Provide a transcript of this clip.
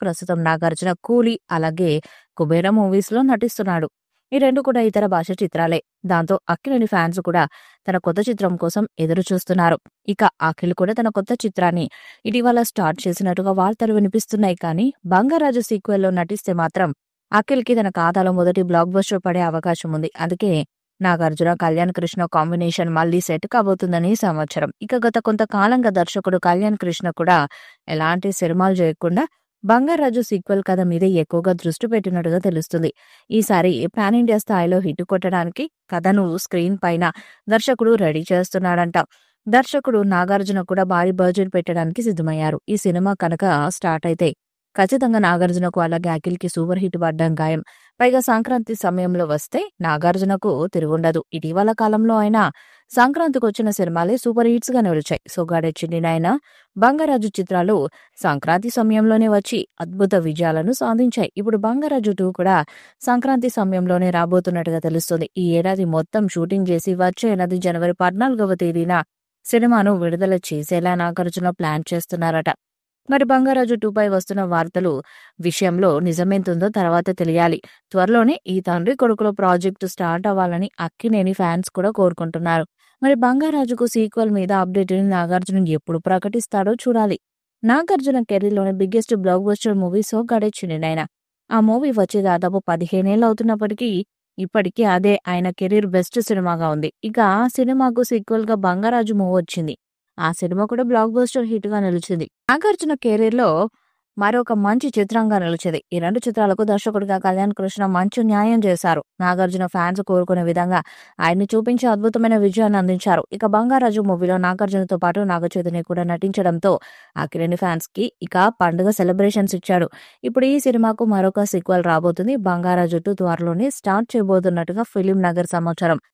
ప్రస్తుతం నాగార్జున 'కూలీ' అలాగే 'కుబేర' మూవీస్‌లో నటిస్తున్నాడు. ఈ 2 కూడా ఇతర భాష చిత్రాలే. దాంతో అక్కినేని ఫ్యాన్స్ కూడా తన కొత్త చిత్రం కోసం ఎదురు చూస్తున్నారు. ఇక అఖిల్ కూడా తన కొత్త చిత్రాన్ని ఇటీవల స్టార్ట్ చేసినట్టుగా వార్తలు వినిపిస్తున్నాయి. కానీ 'బంగారాజు' సీక్వెల్‌లో నటిస్తే మాత్రం అఖిల్‌కి తన ఖాతాలో మొదటి బ్లాక్ బస్టర్ పడే అవకాశం ఉంది. అందుకే నాగార్జున, కళ్యాణ్ కృష్ణ కాంబినేషన్ మళ్లీ సెట్ కాబోతుందని సమాచారం. ఇక గత కొంతకాలంగా దర్శకుడు కళ్యాణ్ కృష్ణ కూడా ఎలాంటి సినిమాలు చేయకుండా 'బంగారాజు' సీక్వెల్ కథ మీదే ఎక్కువగా దృష్టి పెట్టినట్టుగా తెలుస్తుంది. ఈసారి పాన్ ఇండియా స్థాయిలో హిట్ కొట్టడానికి కథను స్క్రీన్ పైన దర్శకుడు రెడీ చేస్తున్నాడంట. దర్శకుడు నాగార్జున కూడా భారీ బడ్జెట్ పెట్టడానికి సిద్ధమయ్యారు. ఈ సినిమా కనుక స్టార్ట్ అయితే ఖచ్చితంగా నాగార్జునకు అలాగే అఖిల్‌కి సూపర్ హిట్ పడ్డం ఖాయం. పైగా సంక్రాంతి సమయంలో వస్తే నాగార్జునకు తిరుగుండదు. ఇటీవల కాలంలో ఆయన సంక్రాంతికొచ్చిన సినిమాలే సూపర్ హిట్స్‌గా నిలిచాయి. 'సోగ్గాడే చిన్ని నాయన', 'బంగారాజు' చిత్రాలు సంక్రాంతి సమయంలోనే వచ్చి అద్భుత విజయాలను సాధించాయి. ఇప్పుడు 'బంగారాజు 2' కూడా సంక్రాంతి సమయంలోనే రాబోతున్నట్టుగా తెలుస్తుంది. ఈ ఏడాది మొత్తం షూటింగ్ చేసి వచ్చే ఏడాది జనవరి 14వ తేదీన సినిమాను విడుదల చేసేలా నాగార్జున ప్లాన్ చేస్తున్నారట. మరి 'బంగారాజు 2' పై వస్తున్న వార్తలు విషయంలో నిజమెంతుందో తర్వాత తెలియాలి. త్వరలోనే ఈ తండ్రి కొడుకుల ప్రాజెక్టు స్టార్ట్ అవ్వాలని అక్కినేని ఫ్యాన్స్ కూడా కోరుకుంటున్నారు. మరి 'బంగారాజు'కు సీక్వెల్ మీద అప్డేట్‌ని నాగార్జున ఎప్పుడు ప్రకటిస్తాడో చూడాలి. నాగార్జున కెరీర్‌లోని biggest blockbuster movie 'Soggade Chinni Nayana'. ఆ మూవీ వచ్చి దాదాపు 15 ఏళ్లు అవుతున్నప్పటికీ ఇప్పటికీ అదే ఆయన కెరీర్ బెస్ట్ సినిమాగా ఉంది. ఇక ఆ సినిమాకు సీక్వెల్‌గా 'బంగారాజు' మూవీ వచ్చింది. ఆ సినిమా కూడా బ్లాక్ బస్టర్ హిట్‌గా నిలిచింది. నాగార్జున కెరీర్‌లో మరొక మంచి చిత్రంగా నిలిచింది. ఈ 2 చిత్రాలకు దర్శకుడిగా కళ్యాణ్ కృష్ణ మంచి న్యాయం చేశారు. నాగార్జున ఫ్యాన్స్ కోరుకునే విధంగా ఆయన్ని చూపించి అద్భుతమైన విజయాన్ని అందించారు. ఇక 'బంగారాజు' మూవీలో నాగార్జునతో పాటు నాగచైతన్య కూడా నటించడంతో అక్కినేని ఫ్యాన్స్‌కి ఇక పండుగ సెలబ్రేషన్స్ ఇచ్చాడు. ఇప్పుడు ఈ సినిమాకు మరొక సీక్వెల్ రాబోతుంది. 'బంగారాజు 2' త్వరలోనే స్టార్ట్ చేయబోతున్నట్టుగా ఫిల్మ్ నగర్ సమాచారం.